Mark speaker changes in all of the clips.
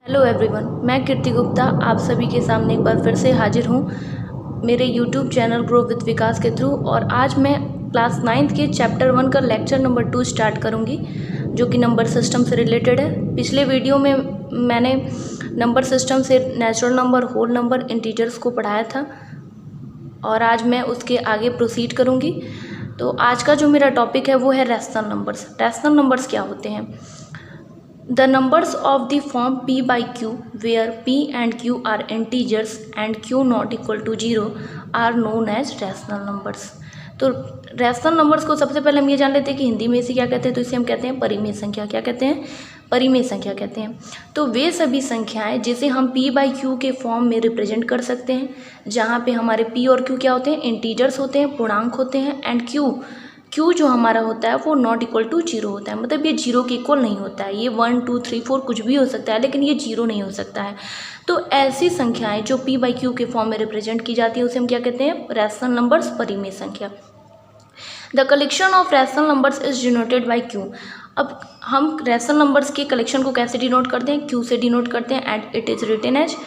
Speaker 1: Hello everyone, मैं कीर्ति गुप्ता आप सभी के सामने एक बार फिर से हाजिर हूँ मेरे यूट्यूब चैनल ग्रो विद विकास के थ्रू। और आज मैं क्लास 9th के चैप्टर 1 का लेक्चर नंबर 2 स्टार्ट करूँगी, जो कि नंबर सिस्टम से रिलेटेड है। पिछले वीडियो में मैंने नंबर सिस्टम से natural number, whole number, integers को पढ़ाया था और आज मैं उसके आगे प्रोसीड करूँगी। तो आज का जो मेरा टॉपिक है वो है रैशनल नंबर्स। रैशनल नंबर्स क्या होते हैं? The numbers of the form p by q, where p and q are integers and q not equal to 0, are known as rational numbers। तो रैशनल नंबर्स को सबसे पहले हम ये जान लेते हैं कि हिंदी में इसे क्या कहते हैं। तो इसे हम कहते हैं परिमेय संख्या। क्या कहते हैं? परिमेय संख्या कहते हैं। तो वे सभी संख्याएं जिसे हम p by q के फॉर्म में रिप्रेजेंट कर सकते हैं, जहाँ पे हमारे p और q क्या होते हैं? इंटीजर्स होते हैं, पूर्णांक होते हैं। एंड q जो हमारा होता है वो नॉट इक्वल टू 0 होता है, मतलब ये 0 के इक्वल नहीं होता है। ये 1 2 3 4 कुछ भी हो सकता है, लेकिन ये 0 नहीं हो सकता है। तो ऐसी संख्याएं जो p by q के फॉर्म में रिप्रेजेंट की जाती है उसे हम क्या कहते हैं? रैशनल नंबर्स, परिमेय संख्या। The collection of rational numbers is denoted by q। अब हम रैशनल नंबर्स के कलेक्शन को कैसे डिनोट करते हैं? q से डिनोट करते हैं। And it is written as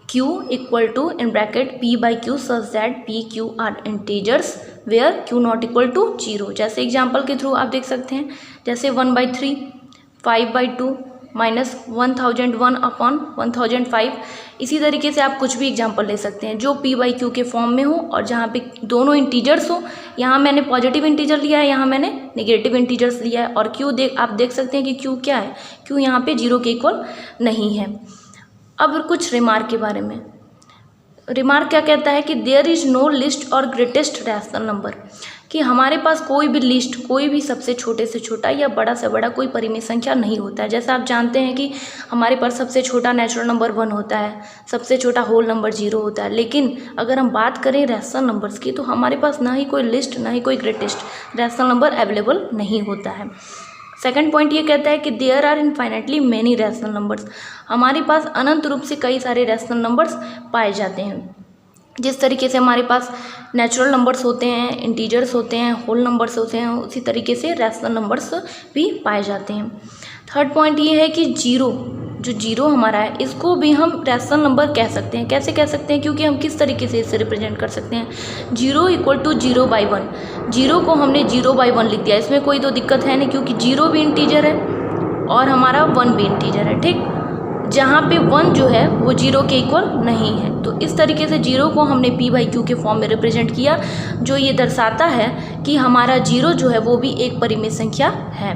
Speaker 1: q equal to in bracket p by q such that p q are integers where q not equal to 0। जैसे एग्जाम्पल के थ्रू आप देख सकते हैं, जैसे 1/3, 5/2, -1001 अपॉन 1005। इसी तरीके से आप कुछ भी एग्जाम्पल ले सकते हैं जो p by q के फॉर्म में हो और जहाँ पे दोनों इंटीजर्स हो। यहाँ मैंने पॉजिटिव इंटीजर लिया है, यहाँ मैंने नेगेटिव इंटीजर्स लिया है। और आप देख सकते हैं कि q क्या है? q यहाँ पे 0 के इक्वल नहीं है। अब कुछ रिमार्क के बारे में। रिमार्क क्या कहता है कि देयर इज नो लिस्ट और ग्रेटेस्ट रैशनल नंबर, कि हमारे पास कोई भी लिस्ट, कोई भी सबसे छोटे से छोटा या बड़ा से बड़ा कोई परिमेय संख्या नहीं होता है। जैसा आप जानते हैं कि हमारे पास सबसे छोटा नेचुरल नंबर 1 होता है, सबसे छोटा होल नंबर 0 होता है। लेकिन अगर हम बात करें रैशनल नंबर्स की, तो हमारे पास ना ही कोई लिस्ट, ना ही कोई ग्रेटेस्ट रैशनल नंबर अवेलेबल नहीं होता है। सेकंड पॉइंट ये कहता है कि there are infinitely many rational numbers. हमारे पास अनंत रूप से कई सारे रैशनल नंबर्स पाए जाते हैं। जिस तरीके से हमारे पास नेचुरल नंबर्स होते हैं, इंटीजर्स होते हैं, होल नंबर्स होते हैं, उसी तरीके से रैशनल नंबर्स भी पाए जाते हैं। थर्ड पॉइंट ये है कि जीरो हमारा है, इसको भी हम रैशनल नंबर कह सकते हैं। कैसे कह सकते हैं? क्योंकि हम किस तरीके से इसे रिप्रेजेंट कर सकते हैं? 0 इक्वल टू 0/1। 0 को हमने 0/1 लिख दिया, इसमें कोई तो दिक्कत है नहीं, क्योंकि 0 भी इंटीजर है और हमारा 1 भी इंटीजर है। ठीक, जहाँ पे 1 जो है वो 0 के इक्वल नहीं है। तो इस तरीके से 0 को हमने p by q के फॉर्म में रिप्रेजेंट किया, जो ये दर्शाता है कि हमारा 0 जो है वो भी एक परिमेय संख्या है।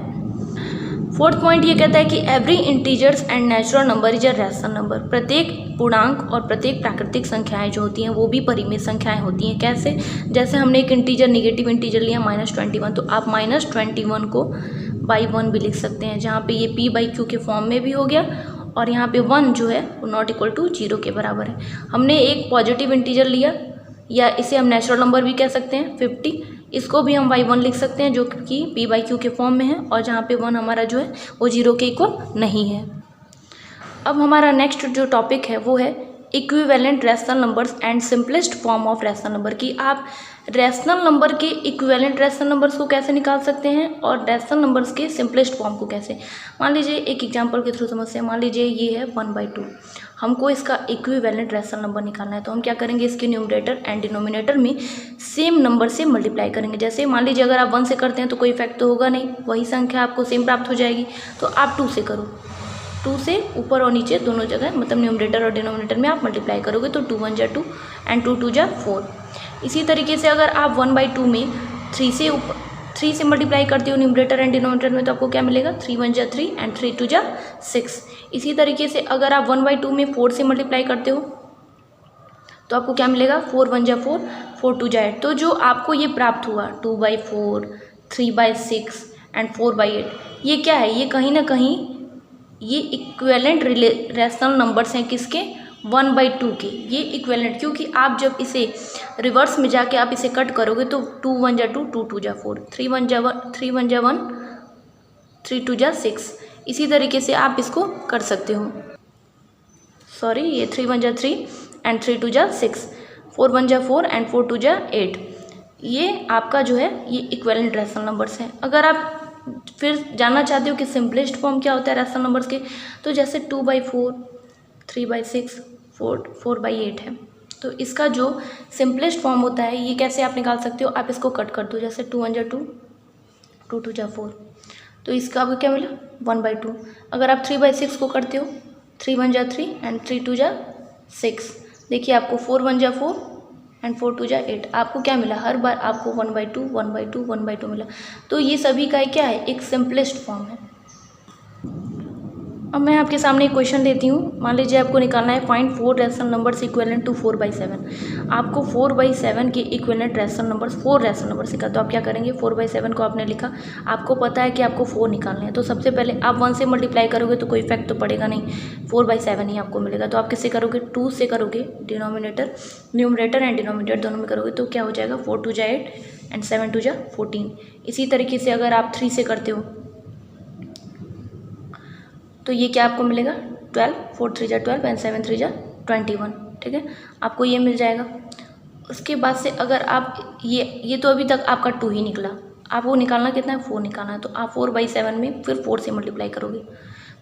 Speaker 1: फोर्थ पॉइंट ये कहता है कि every integers and natural number is a rational number. प्रत्येक पूर्णांक और प्रत्येक प्राकृतिक संख्याएं जो होती हैं वो भी परिमेय संख्याएं होती हैं। कैसे? जैसे हमने एक इंटीजर, नेगेटिव इंटीजर लिया -21, तो आप -21 को बाई 1 भी लिख सकते हैं, जहाँ पे ये p by q के फॉर्म में भी हो गया और यहाँ पे 1 जो है वो नॉट इक्वल टू 0 के बराबर है। हमने एक पॉजिटिव इंटीजर लिया, या इसे हम नेचुरल नंबर भी कह सकते हैं 50, इसको भी हम y1 लिख सकते हैं, जो कि p by q के फॉर्म में है और जहाँ पे 1 हमारा जो है वो 0 के इक्वल नहीं है। अब हमारा नेक्स्ट जो टॉपिक है वो है equivalent rational numbers and simplest form of rational number, की आप रैशनल नंबर के इक्विवेलेंट रैशनल नंबर्स को कैसे निकाल सकते हैं और रैशनल नंबर्स के सिंपलेस्ट फॉर्म को कैसे। मान लीजिए एक एग्जांपल के थ्रू समझते हैं। मान लीजिए ये है 1/2, हमको इसका इक्विवेलेंट रैशनल नंबर निकालना है। तो हम क्या करेंगे? इसके न्यूमरेटर एंड डिनोमिनेटर में सेम नंबर से मल्टीप्लाई करेंगे। जैसे मान लीजिए अगर आप 1 से करते हैं तो कोई इफेक्ट तो होगा नहीं, वही संख्या आपको सेम प्राप्त हो जाएगी। तो आप 2 से करो, 2 से ऊपर और नीचे दोनों जगह, मतलब न्यूमरेटर और डिनोमिनेटर में आप मल्टीप्लाई करोगे तो 2 1 जा 2 एंड 2 2 जा 4। इसी तरीके से अगर आप 1/2 में 3 से मल्टीप्लाई करते हो न्यूमरेटर एंड डिनोमिनेटर में, तो आपको क्या मिलेगा? 3 1 जा 3 एंड 3 2 जा 6। इसी तरीके से अगर आप 1/2 में 4 से मल्टीप्लाई करते हो तो आपको क्या मिलेगा? 4 1 जा 4, 4 2 जा 8। तो जो आपको ये प्राप्त हुआ 2/4, 3/6 एंड 4/8, ये क्या है? ये कहीं ना कहीं ये इक्विवेलेंट रैशनल नंबर्स हैं। किसके? 1/2 के। ये इक्विवेलेंट, क्योंकि आप जब इसे रिवर्स में जाके आप इसे कट करोगे तो 2 1 जा 2, 2 2 जा 4, 3 1 जा 1, 3 2 जा 6। इसी तरीके से आप इसको कर सकते हो। सॉरी, ये 3 1 जा 3 एंड 3 2 जा 6, 4 1 जा 4 एंड 4 2 जा 8। ये आपका जो है ये इक्विवेलेंट रैशनल नंबर्स हैं। अगर आप फिर जानना चाहते हो कि सिंपलेस्ट फॉर्म क्या होता है रैशनल नंबर्स के, तो जैसे 2/4, 3/6, 4/8 है, तो इसका जो सिंपलेस्ट फॉर्म होता है ये कैसे आप निकाल सकते हो, आप इसको कट कर दो, जैसे 2 1 2, 2 2 4, तो इसका आपको क्या मिला 1/2। अगर आप 3/6 को करते हो, 3 1 3 एंड 3 2 6, देखिए आपको 4 1 4 एंड 4 2 8, आपको क्या मिला, हर बार आपको 1/2 1/2 1/2 मिला। तो ये सभी का क्या है, एक सिंपलेस्ट फॉर्म है। अब मैं आपके सामने एक क्वेश्चन देती हूँ। मान लीजिए आपको निकालना है find 4 rational numbers equivalent to 4/7। आपको 4/7 के equivalent rational numbers, 4 rational numbers लिखा, तो आप क्या करेंगे, 4/7 को आपने लिखा, आपको पता है कि आपको 4 निकालने हैं, तो सबसे पहले आप 1 से मल्टीप्लाई करोगे तो कोई इफेक्ट तो पड़ेगा नहीं, 4/7 ही आपको मिलेगा। तो आप किससे करोगे, 2 से करोगे, न्यूमरेटर एंड डिनोमिनेटर दोनों में करोगे, तो क्या हो जाएगा 4 2 8 एंड 7 2 14। इसी तरीके से अगर आप 3 से करते हो तो ये क्या आपको मिलेगा 12, 4 3 12 एंड 7 3 21, ठीक है, आपको ये मिल जाएगा। उसके बाद से अगर आप ये तो अभी तक आपका 2 ही निकला, आपको निकालना कितना है, 4 निकालना है, तो आप 4/7 में फिर 4 से मल्टीप्लाई करोगे,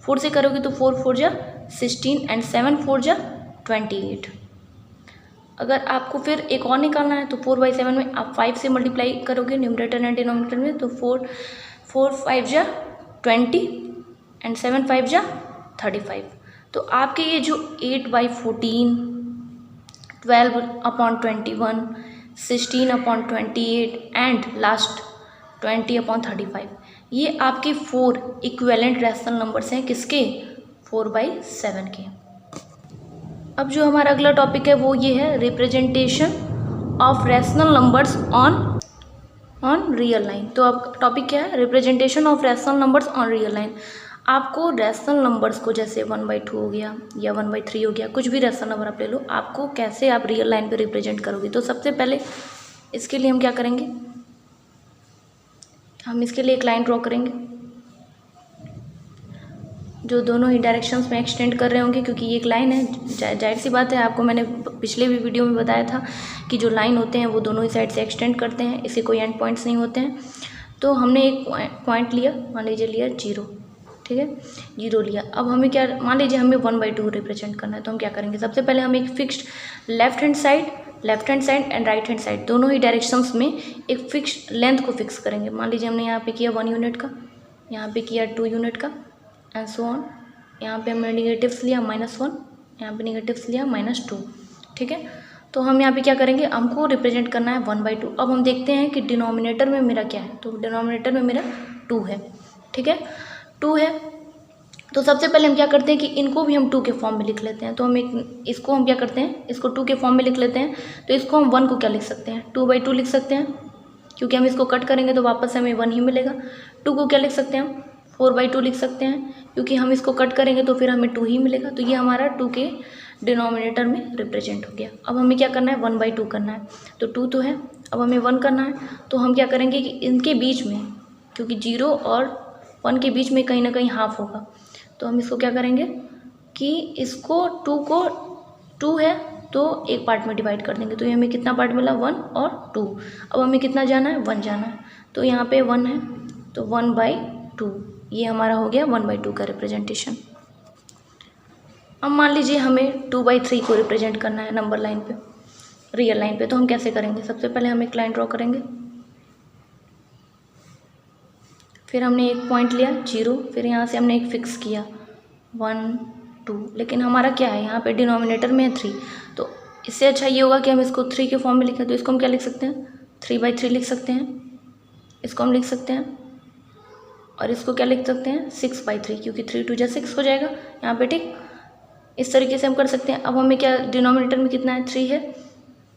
Speaker 1: 4 से करोगे तो 4 4 16 एंड 7 4 28। अगर आपको फिर एक और निकालना है तो 4/7 में आप 5 से मल्टीप्लाई करोगे न्यूमरेटर एंड डिनोमिनेटर में, तो 4 5 20 एंड 7 5 35। तो आपके ये जो 8/14, 12/21, 16/28 एंड लास्ट 20/35, ये आपके 4 इक्विवेलेंट रैशनल नंबर्स हैं, किसके, 4/7 के। अब जो हमारा अगला टॉपिक है वो ये है representation of rational numbers on real line. तो अब टॉपिक क्या है, representation of rational numbers on real line. आपको रैशनल नंबर्स को, जैसे 1/2 हो गया या 1/3 हो गया, कुछ भी रैशनल नंबर आप ले लो, आपको कैसे आप रियल लाइन पे रिप्रेजेंट करोगे। तो सबसे पहले इसके लिए हम क्या करेंगे, हम इसके लिए एक लाइन ड्रॉ करेंगे जो दोनों ही डायरेक्शंस में एक्सटेंड कर रहे होंगे, क्योंकि ये एक लाइन है, जाहिर सी बात है, आपको मैंने पिछले भी वीडियो में बताया था कि जो लाइन होते हैं वो दोनों ही साइड से एक्सटेंड करते हैं, इसके कोई एंड पॉइंट्स नहीं होते हैं। तो हमने एक पॉइंट लिया, मान लीजिए लिया 0, ठीक है, 0 लिया। अब हमें क्या, मान लीजिए हमें 1/2 रिप्रेजेंट करना है, तो हम क्या करेंगे, सबसे पहले हम एक fixed left hand side and right hand side दोनों ही डायरेक्शंस में एक फिक्स्ड लेंथ को फिक्स करेंगे। मान लीजिए हमने यहाँ पे किया 1 यूनिट का, यहाँ पे किया 2 यूनिट का एंड सो ऑन। यहाँ पे हमने निगेटिव्स लिया -1, यहाँ पे निगेटिव्स लिया -2, ठीक है। तो हम यहाँ पे क्या करेंगे, हमको रिप्रेजेंट करना है 1/2। अब हम देखते हैं कि डिनोमिनेटर में मेरा क्या है, तो डिनोमिनेटर में मेरा 2 है, ठीक है, 2 है। तो सबसे पहले हम क्या करते हैं कि इनको भी हम 2 के फॉर्म में लिख लेते हैं। तो हम इसको हम क्या करते हैं, इसको 2 के फॉर्म में लिख लेते हैं। तो इसको हम 1 को क्या लिख सकते हैं, 2/2 लिख सकते हैं, क्योंकि हम इसको कट करेंगे तो वापस हमें 1 ही मिलेगा। 2 को क्या लिख सकते हैं हम, 4/2 लिख सकते हैं, क्योंकि हम इसको कट करेंगे तो फिर हमें 2 ही मिलेगा। तो ये हमारा 2 के डिनोमिनेटर में रिप्रेजेंट हो गया। अब हमें क्या करना है, 1/2 करना है, तो 2 तो है, अब हमें 1 करना है। तो हम क्या करेंगे कि इनके बीच में, क्योंकि 0 और 1 के बीच में कहीं ना कहीं हाफ होगा, तो हम इसको क्या करेंगे कि इसको 2 को 2 है तो एक पार्ट में डिवाइड कर देंगे। तो ये हमें कितना पार्ट मिला, 1 और 2। अब हमें कितना जाना है, 1 जाना है, तो यहाँ पे 1 है, तो 1/2, ये हमारा हो गया 1/2 का रिप्रेजेंटेशन। अब मान लीजिए हमें 2/3 को रिप्रेजेंट करना है नंबर लाइन पे, रियल लाइन पे, तो हम कैसे करेंगे, सबसे पहले हम एक लाइन ड्रॉ करेंगे, फिर हमने एक पॉइंट लिया 0, फिर यहाँ से हमने एक फिक्स किया 1 2, लेकिन हमारा क्या है, यहाँ पे डिनोमिनेटर में है 3, तो इससे अच्छा ये होगा कि हम इसको 3 के फॉर्म में लिखें। तो इसको हम क्या लिख सकते हैं, 3/3 लिख सकते हैं, इसको हम लिख सकते हैं, और इसको क्या लिख सकते हैं, 6/3, क्योंकि 3 2 6 हो जाएगा यहाँ पे, ठीक। इस तरीके से हम कर सकते हैं। अब हमें क्या, डिनोमिनेटर में कितना है, 3 है,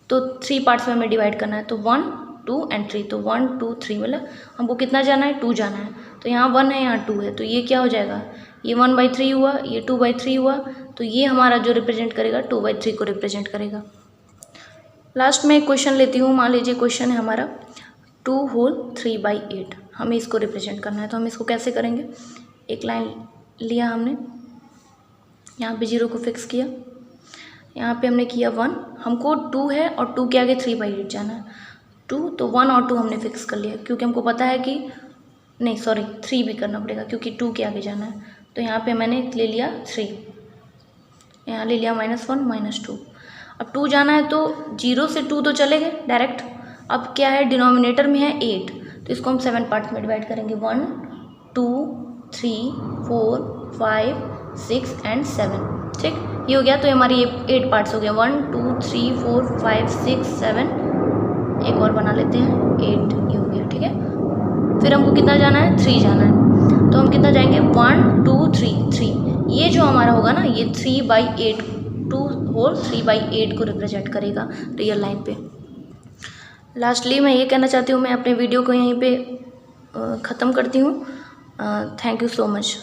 Speaker 1: तो 3 पार्ट्स में हमें डिवाइड करना है, तो 1 2 एंड 3, तो 1 2 3, मतलब हमको कितना जाना है, 2 जाना है। तो यहाँ 1 है, यहाँ 2 है, तो ये क्या हो जाएगा, ये 1/3 हुआ, ये 2/3 हुआ, तो ये हमारा जो रिप्रेजेंट करेगा 2/3 को रिप्रेजेंट करेगा। लास्ट में एक क्वेश्चन लेती हूँ। मान लीजिए क्वेश्चन है हमारा 2 होल 3/8, हमें इसको रिप्रेजेंट करना है। तो हम इसको कैसे करेंगे, एक लाइन लिया हमने, यहाँ पे 0 को फिक्स किया, यहाँ पे हमने किया 1, हमको 2 है और 2 के आगे 3/8 जाना है, 2, तो 1 और 2 हमने फिक्स कर लिया, क्योंकि हमको पता है कि नहीं सॉरी 3 भी करना पड़ेगा क्योंकि 2 के आगे जाना है। तो यहाँ पे मैंने ले लिया 3, यहाँ ले लिया -1 -2। अब 2 जाना है तो 0 से 2 तो चले गए डायरेक्ट। अब क्या है, डिनोमिनेटर में है 8, तो इसको हम 7 पार्ट्स में डिवाइड करेंगे, 1 2 3 4 5 6 एंड 7। ठीक, ये हो गया। तो हमारी ये 8 पार्ट्स हो गया, 1 2 3 4 5 6 7, एक और बना लेते हैं 8, ये हो गया। ठीक है, फिर हमको कितना जाना है, 3 जाना है। तो हम कितना जाएंगे, 1 2 3 3। ये जो हमारा होगा ना, ये 3/8, 2 होल 3/8 को रिप्रेजेंट करेगा रियल लाइन पे। लास्टली मैं ये कहना चाहती हूँ, मैं अपने वीडियो को यहीं पे ख़त्म करती हूँ। Thank you so much.